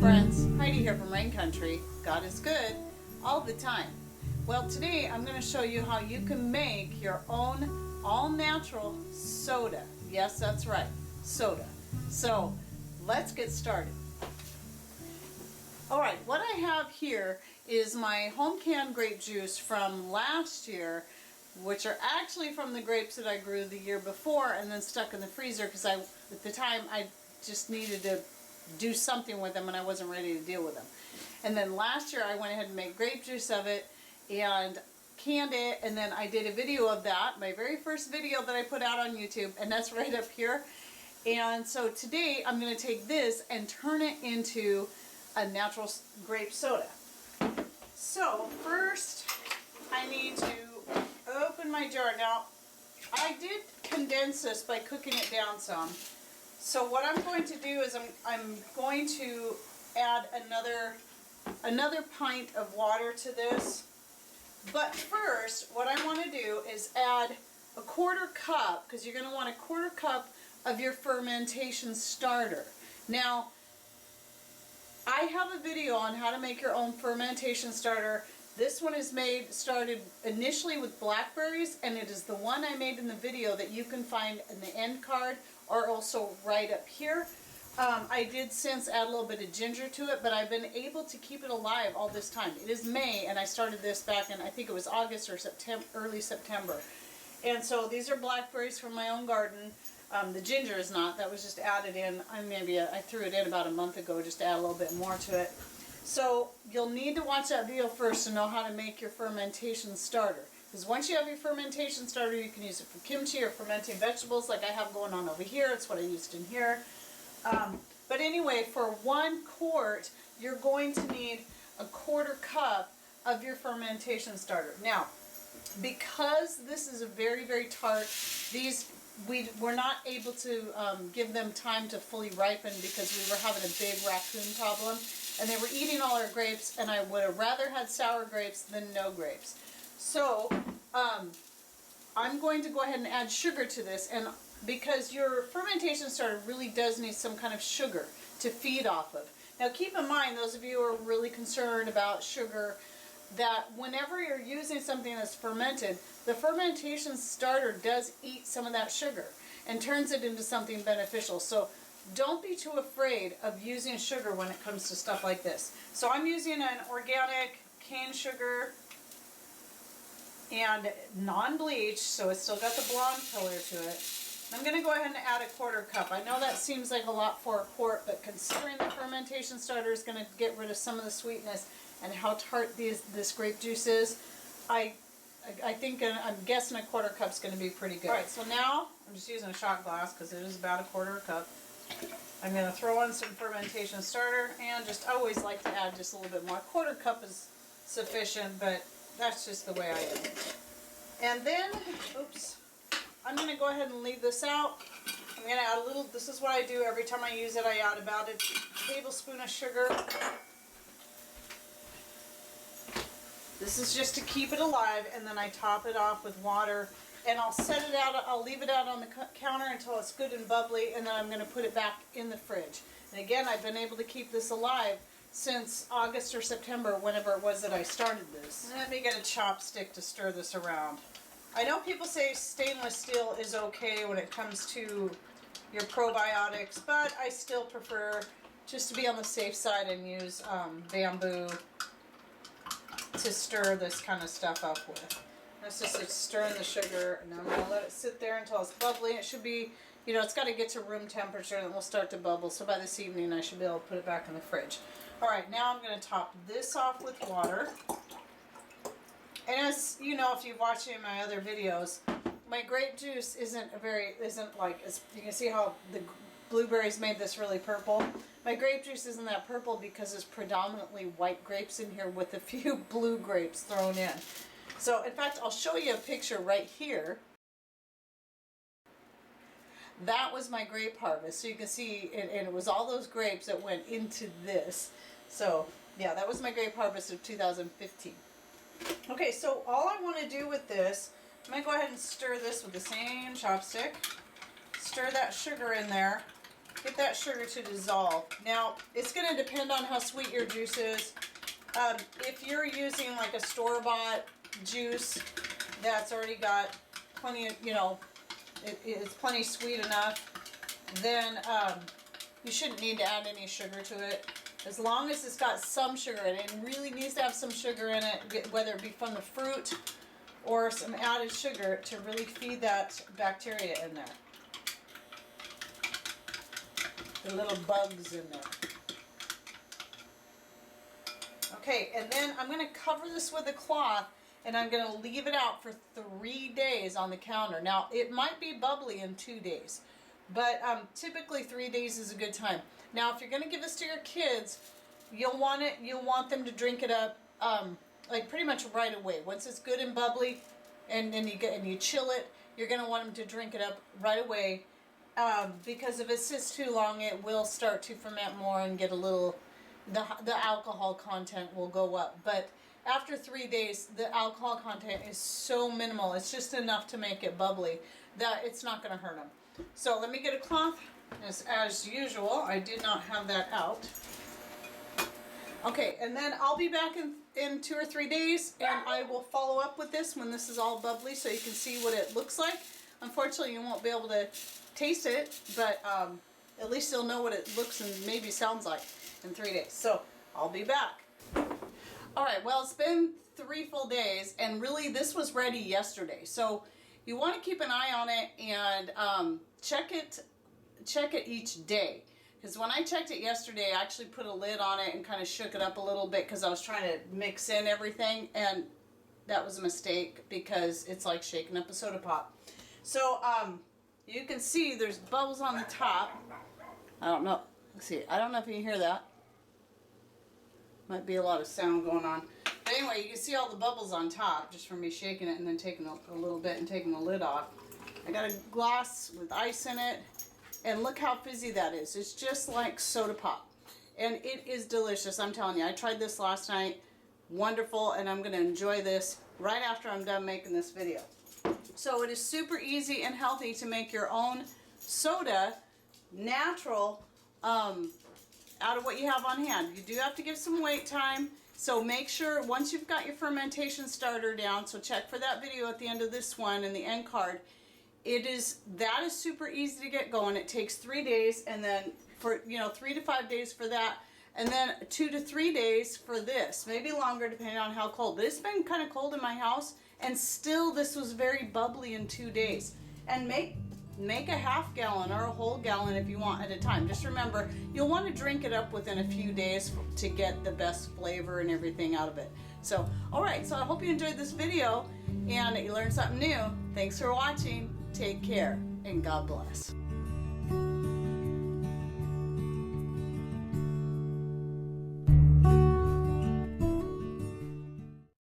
friends, Heidi here from Rain Country. God is good all the time. Well, today I'm going to show you how you can make your own all-natural soda. Yes, that's right, soda. So let's get started. Alright, what I have here is my home canned grape juice from last year, which are actually from the grapes that I grew the year before and then stuck in the freezer because at the time I just needed to do something with them and I wasn't ready to deal with them. And then last year I went ahead and made grape juice of it and canned it, and then I did a video of that, my very first video that I put out on YouTube, and that's right up here. And so today I'm going to take this and turn it into a natural grape soda. So first I need to open my jar. Now I did condense this by cooking it down some. So what I'm going to do is I'm going to add another pint of water to this. But first, what I want to do is add a quarter cup, because you're going to want a quarter cup of your fermentation starter. Now, I have a video on how to make your own fermentation starter. This one is started initially with blackberries, and it is the one I made in the video that you can find in the end card or also right up here. I did since add a little bit of ginger to it, but I've been able to keep it alive all this time. It is May, and I started this back in, I think it was August or September, early September. And so these are blackberries from my own garden. The ginger is not. That was just added in. I threw it in about a month ago just to add a little bit more to it. So you'll need to watch that video first to know how to make your fermentation starter. Because once you have your fermentation starter, you can use it for kimchi or fermenting vegetables like I have going on over here. It's what I used in here. But anyway, for 1 quart, you're going to need a quarter cup of your fermentation starter. Now, because this is a very, very tart, we're not able to give them time to fully ripen because we were having a big raccoon problem. And they were eating all our grapes, and I would have rather had sour grapes than no grapes. So, I'm going to go ahead and add sugar to this, and because your fermentation starter really does need some kind of sugar to feed off of. Now keep in mind, those of you who are really concerned about sugar, that whenever you're using something that's fermented, the fermentation starter does eat some of that sugar and turns it into something beneficial. So don't be too afraid of using sugar when it comes to stuff like this. So I'm using an organic cane sugar and non-bleached, so it's still got the blonde color to it. I'm going to go ahead and add a quarter cup. I know that seems like a lot for a quart, but considering the fermentation starter is going to get rid of some of the sweetness and how tart this grape juice is, I'm guessing a quarter cup is going to be pretty good. Alright, so now I'm just using a shot glass because it is about a quarter cup. I'm going to throw in some fermentation starter, and I always like to add just a little bit more. A quarter cup is sufficient, but that's just the way I am. And then, I'm going to go ahead and leave this out. I'm going to add a little, this is what I do every time I use it. I add about a tablespoon of sugar. This is just to keep it alive, and then I top it off with water. And I'll set it out, I'll leave it out on the counter until it's good and bubbly, and then I'm going to put it back in the fridge. And again, I've been able to keep this alive since August or September, whenever it was that I started this. Let me get a chopstick to stir this around. I know people say stainless steel is okay when it comes to your probiotics, but I still prefer just to be on the safe side and use bamboo to stir this kind of stuff up with. That's just like stirring the sugar, and I'm going to let it sit there until it's bubbly. It should be, it's got to get to room temperature and it will start to bubble. So by this evening I should be able to put it back in the fridge. Alright, now I'm going to top this off with water. And as you know, if you've watched any of my other videos, my grape juice isn't like, you can see how the blueberries made this really purple. My grape juice isn't that purple because it's predominantly white grapes in here with a few blue grapes thrown in. So, in fact, I'll show you a picture right here. That was my grape harvest. So you can see, and it was all those grapes that went into this. So, yeah, that was my grape harvest of 2015. Okay, so all I want to do with this, I'm going to go ahead and stir this with the same chopstick. Stir that sugar in there. get that sugar to dissolve. Now, it's going to depend on how sweet your juice is. If you're using like a store-bought juice that's already got plenty of, you know, it's plenty sweet enough, then you shouldn't need to add any sugar to it. As long as it's got some sugar in it, it really needs to have some sugar in it, whether it be from the fruit or some added sugar to really feed that bacteria in there. The little bugs in there. Okay, and then I'm going to cover this with a cloth and I'm going to leave it out for 3 days on the counter. Now, it might be bubbly in 2 days, but typically 3 days is a good time. Now, if you're going to give this to your kids, you'll want them to drink it up like pretty much right away. Once it's good and bubbly, and you chill it, you're going to want them to drink it up right away. Because if it sits too long, it will start to ferment more and get a little, the alcohol content will go up. But after 3 days, the alcohol content is so minimal, it's just enough to make it bubbly that it's not going to hurt them. So let me get a cloth. As usual, I did not have that out. Okay, and then I'll be back in 2 or 3 days, and I will follow up with this when this is all bubbly so you can see what it looks like. Unfortunately, you won't be able to taste it, but at least you'll know what it looks and maybe sounds like in 3 days. So I'll be back. Alright, well, it's been 3 full days, and really this was ready yesterday. So you want to keep an eye on it and check it each day. Because when I checked it yesterday, I actually put a lid on it and kind of shook it up a little bit because I was trying to mix in everything, and that was a mistake because it's like shaking up a soda pop. So you can see there's bubbles on the top. I don't know. Let's see. I don't know if you can hear that. Might be a lot of sound going on. But anyway, you can see all the bubbles on top just from me shaking it and then taking a little bit and taking the lid off. I got a glass with ice in it. And look how fizzy that is. It's just like soda pop. And it is delicious, I'm telling you. I tried this last night. Wonderful. And I'm going to enjoy this right after I'm done making this video. So it is super easy and healthy to make your own soda, natural, out of what you have on hand. You do have to give some wait time. So make sure once you've got your fermentation starter down, so check for that video at the end of this one in the end card. That is super easy to get going. It takes 3 days, and then for 3 to 5 days for that, and then 2 to 3 days for this, maybe longer depending on how cold. But it's been kind of cold in my house, and still this was very bubbly in 2 days. And make a half gallon or a whole gallon if you want at a time. Just remember, you'll want to drink it up within a few days to get the best flavor and everything out of it. So, alright, so I hope you enjoyed this video and you learned something new. Thanks for watching. Take care, and God bless.